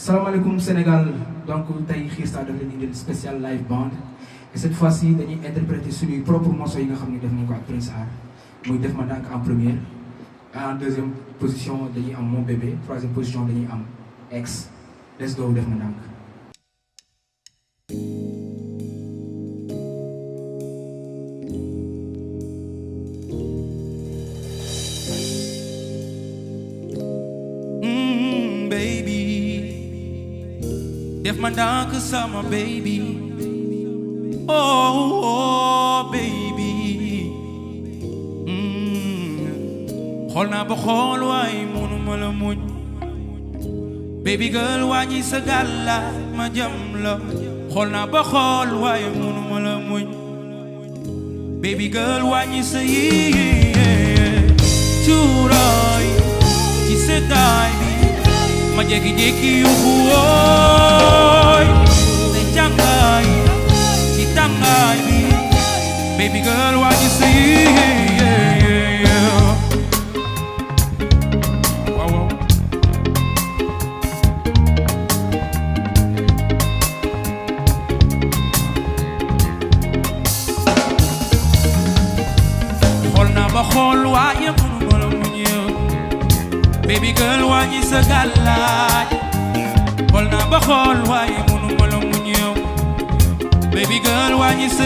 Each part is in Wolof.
Salaamaaleykum Sénégal, donc tey Xiirsta daf leen indil spécial live band et cette fois-ci dañuy interpréter suñuy propre morceaux yi nga xam ne def nañu ko ak Prince Art muy def ma ndànk en première. En deuxième position dañuy am Mon Bébé, troisième position dañuy am Ex. Let's go def ma ndànk. Def ma ndànk sama baby, oh baby. Xool naa ba xool waaye mënuma la muñ. Baby girl wàññi sa gàllaaj ma jam la. Xool naa ba xool waaye mënuma la muñ. Baby girl wàññi sa yii cuuraay ci seddaay bi. Ma jékki-jékki yuuxu wooy say jàngaay ci tàngaay bi. Baby girl wàññi sa waaw waaw. Xool naa ba xool waaye mënuma la muñ. Baby girl wàññi sa gàllaaj. Xool naa ba xool waaye mënuma la muñ yow. Baby girl wàññi sa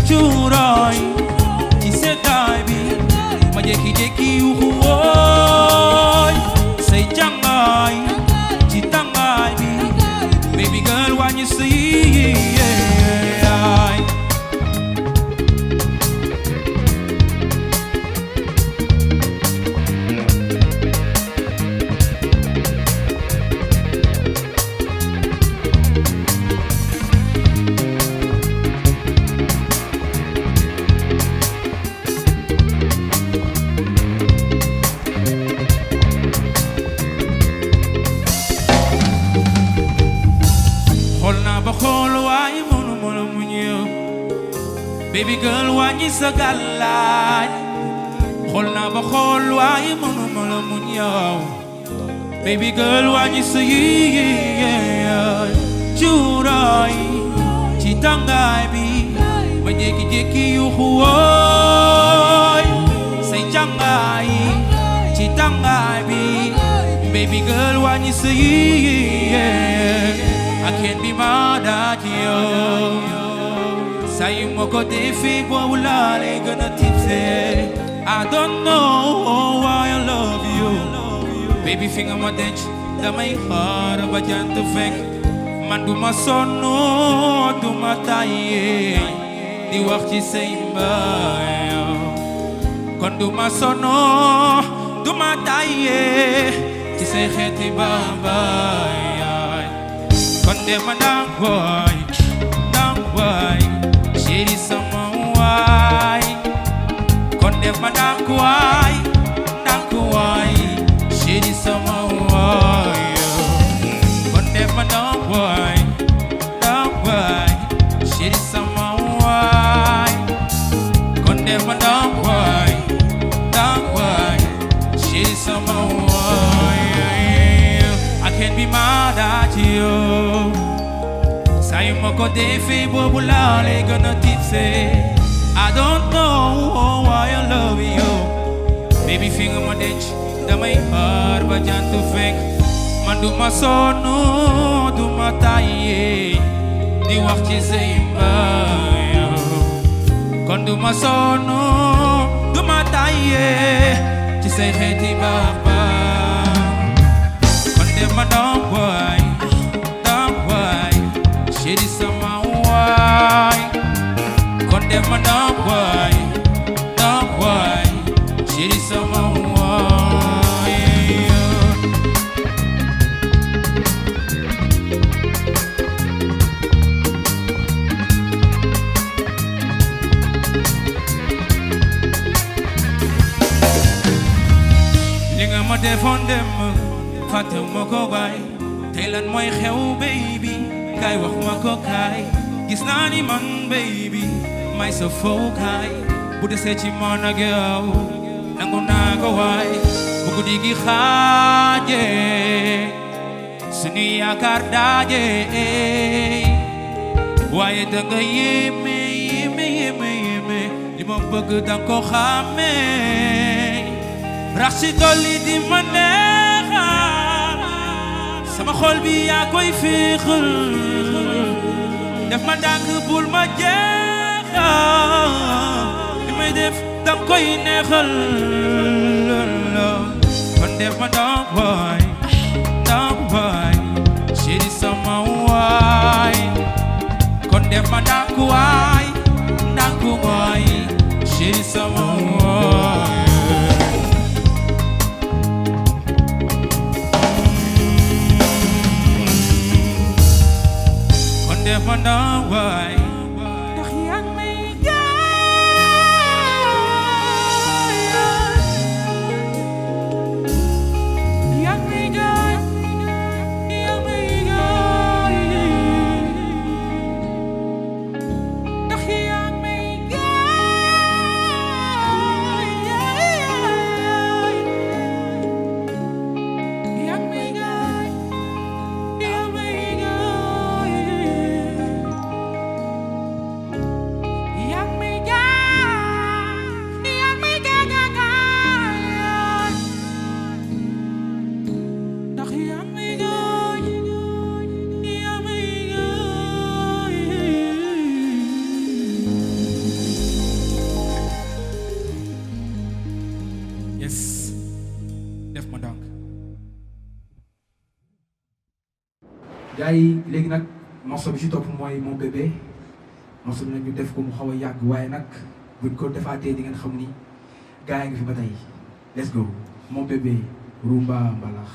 cuuraay ci seddaay bi. Ma jékki-jékki yuuxu wooy say jàngaay ci tàngaay bi. Baby girl wàññi sa Baby girl wàññi sa gàllaaj. Xool naa ba xool waaye mënuma la muñ yow. Baby girl wàññi sa cuuraay ci tàngaay bi. Ma jékki-jékki yuuxu wooy say jàngaay ci tàngaay bi. Baby girl wàññi sa I can't be mad at you. Say mo ko defee boobu laa lay gën a tipsee. I don't know why I love you. Baby fi nga ma denc damay xaar ba jant fekk. Man du ma sonn du ma tàyyee di wax ci say mbay. Kon du ma sonn du ma tàyyee ci say xeeti bambay. Kon dem ma ndànk waay ndànk waay. Chéri sama waay. Kon def ma ndànk waay ndànk waay. Chéri sama waay. Kon def ma ndànk waay ndànk waay. Chéri sama waay. Kon def ma ndànk waay ndànk waay. Chéri sama waay. I can't be mad at you. Say mo ko defee boobu laa lay gën a tipsee. I don't know why I love you. Baby fi nga ma denc damay xaar ba jant fekk. Man du ma sonn du ma tàyyee di wax ci say mbay. Kon du ma sonn du ma tàyyee ci say xeeti baba. Kon dem ma ndànk waay ndànk waay. Chéri sama waay. Kon def ma ndànk waay ndànk waay. Chéri sama waay. Li nga ma defoon dem fàtte ma ko waay. Tey lan mooy xew baby kay wax ma ko kay. Gis naa ni man baby may sa fowkaay. Bu desee ci man ak yow nangu naa ko waay. Bu guddi gi xaaje sunu yaakaar daaje waaye danga yéeme yéeme yéeme yéeme li ma bëgg danga ko xàmmee rax ci dolli di ma neexal sama xol bi yaa koy féexal def ma ndànk bul ma jeexal li may def danga koy neexal kon def ma ndànk waay ndànk waay chéri sama waay kon def ma ndànk waay ndànk waay chéri sama waay kon def ma ndànk waay ndax yaa ngi may gars yi léegi nag morceau bi ci topp mooy mon bébé morceau bi nag ñu def ko mu xaw a yàgg waaye nag buñ ko defaatee di ngeen xam ni gars yi ngi fi ba tey let's go mon bébé Rumba Mbalax.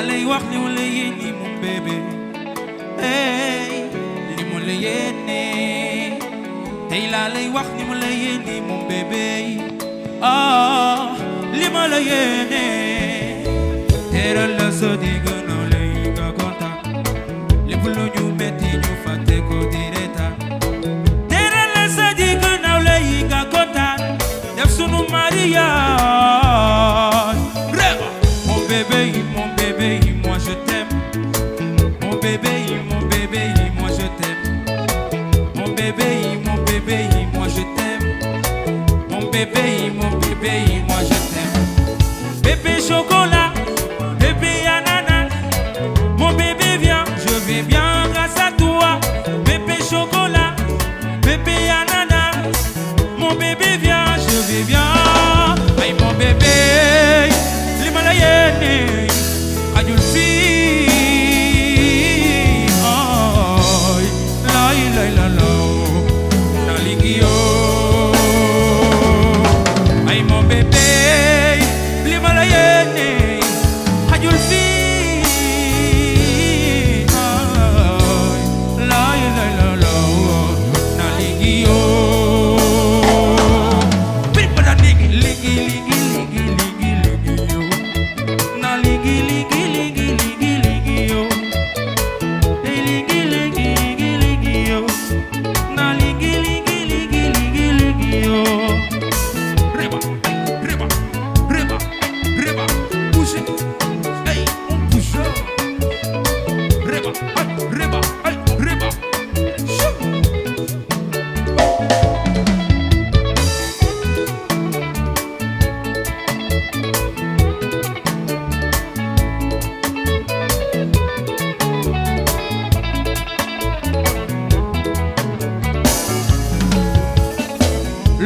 lay wax li mu la yéene mon bébé hey li mu la yéene tey laa lay wax li mu la yéene mon bébé ah li ma la yéene teral la sa digg noo lay nga kontaan lépp lu ñu metti ñu fàtte ko di reetaan teral la sa digg noo lay nga kontaan def sunu mariage mon bébé moi je t'aime mon bébé moi je t'aime mon bébé moi je t'aime mon bébé moi je t'aime bébé chocolat bébé ananas mon bébé viens je vais bien grâce à toi bébé chocolat bébé ananas mon bébé viens je vais bien ay mon bébé li ma la yéene ajul fii ay lay lay la la na ligio ay mon bébé li ma la yéene ajul fii ay lay lay la la na ligio bi para ligi ligi ligi ligi ligi ligi yo na ligi ligi ligi ligi ligi yo hey ligi ligi ligi ligi yo na ligi ligi ligi ligi ligi yo reba reba reba reba bouge hey on bouge reba reba reba chou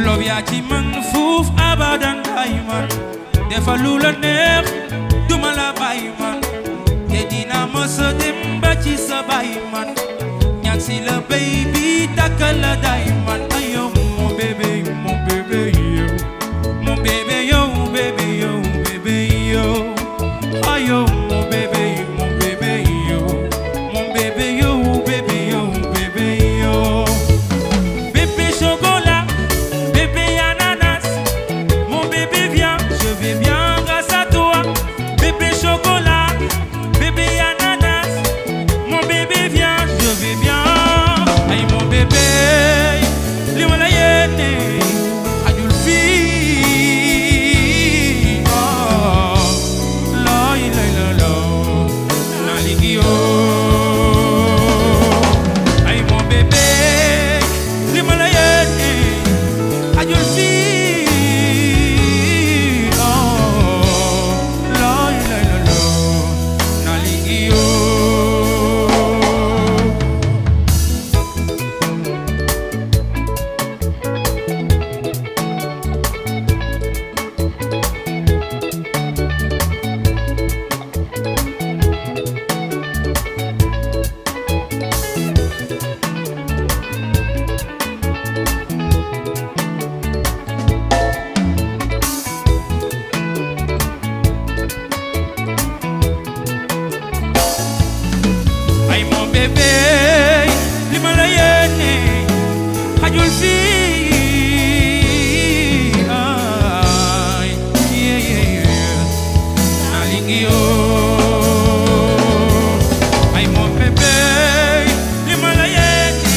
loob yaa ci mën fuuf abadan bàyyi man defal lu la neex duma la bàyyi man te dina mës a dem ba ci sa bàyyi man ñaan si la baby takkal la day man ay yow mon bébé yow mon bébé yow bébé yow bébé yow yo, mon bébé, mon bébé, yo. Mon bébé, yo, bébé, yo, bébé, yo. Bébé chocolat, bébé ananas. Mon bébé viens, je vais bien grâce à toi. Bébé chocolat, bébé ananas. Mon bébé viens, je vais bien. Aïe mon bébé, limala yéné, adul fi. Oh, la la la la, naligio. Aïe mon bébé, limala yéné, adul fi. Oh, la la la la, naligio. Ay mon bébé, li ma la yéene xajul fii. Ay yeah yeah yeah, naligio. Ay mon bébé, li ma la yéene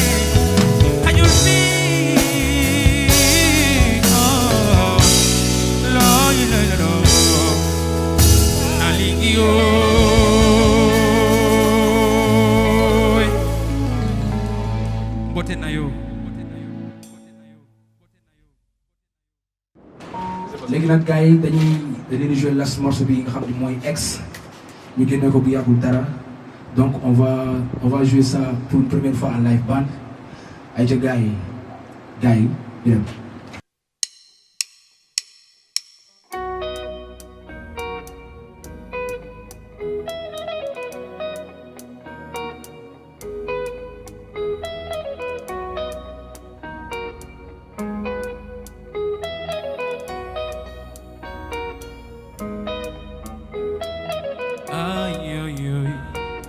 xajul fii. Oh, la la la la, naligio. léegi nag gars yi dañuy jouer last morceau bi nga xam ne mooy ex ñu génne ko bu yàggul dara donc on va jouer ça pour une première fois en live band ay ca gars yi dem. Ay, ay, ay,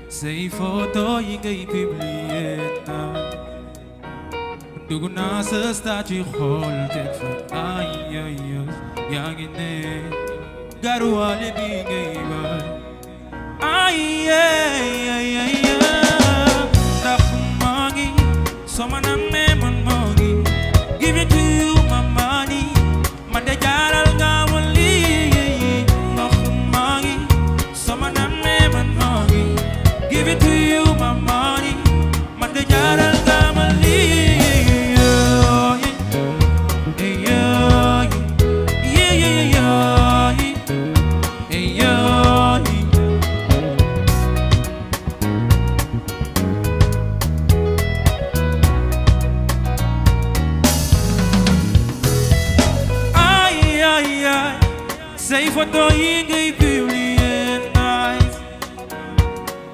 say photo yi ngay publier na dugg naa sa statut xool teg fa. Ay, ay, ay, yaa ngi ne garuwaale bi ngay bay. Ay, ay, ay, ay, ndax maa ngi soo ma namee man maa ngi give it to you my money man de jaaral nga ma lii. Ndax maa ngi soo ma namee man maa ngi give it to you my money man de jaaral nga ma lii. Say photo yi ngay publier nice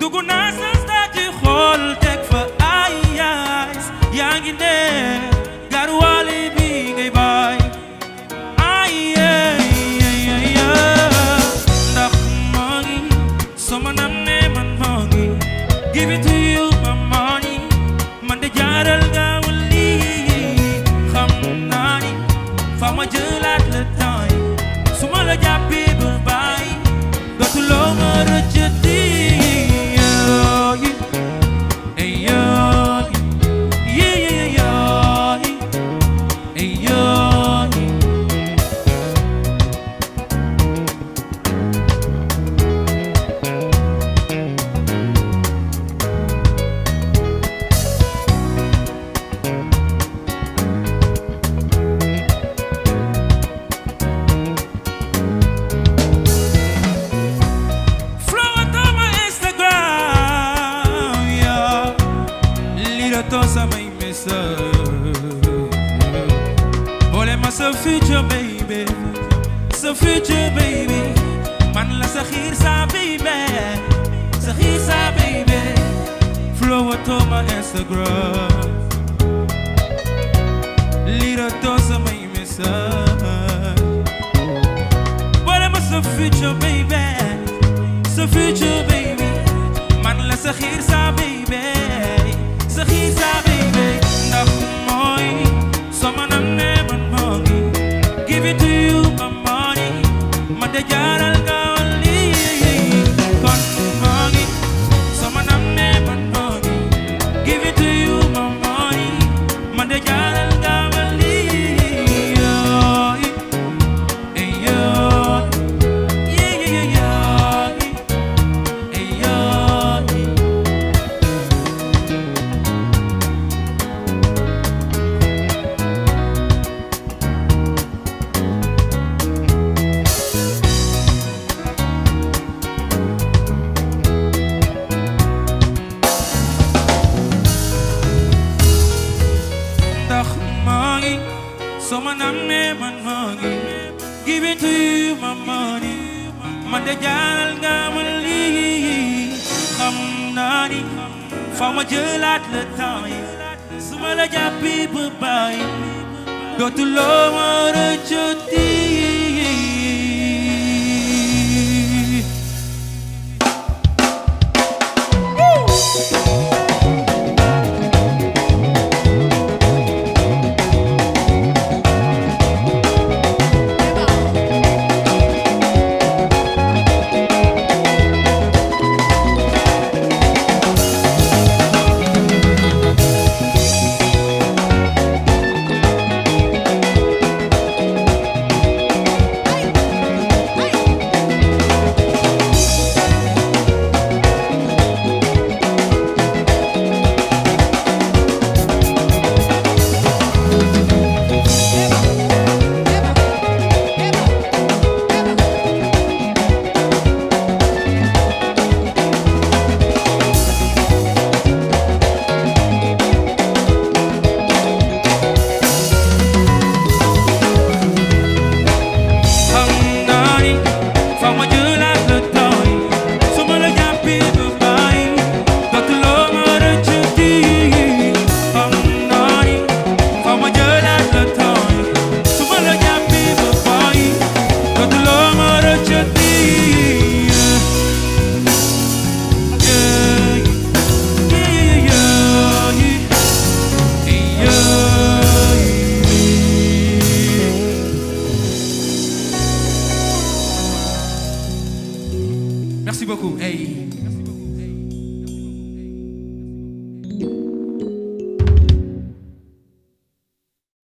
dugg naa sa statut xool teg fa. Ay ay yaa ngi ne garuwaale bi ngay bay. Ay ay ay ay ndax maa ngi soo ma namee man maa ngi give it to you my money man de jaaral nga ma lii. Xam naa ni fa ma jëlaat le temps suma la jàppee ba bàyyi dootuloo ma rëccati. Samay message boole ma sa future baby, sa future baby man la sa xiir sa baby, sa xiir sa baby. Flow to my Instagram lira to samay message boole ma sa future baby, de jaaral nga ma lii xam naa ni faw ma jëlaat le temps yi su ma la jàppee ba bàyyi dootuloo ma rëccati Merci beaucoup. Hey.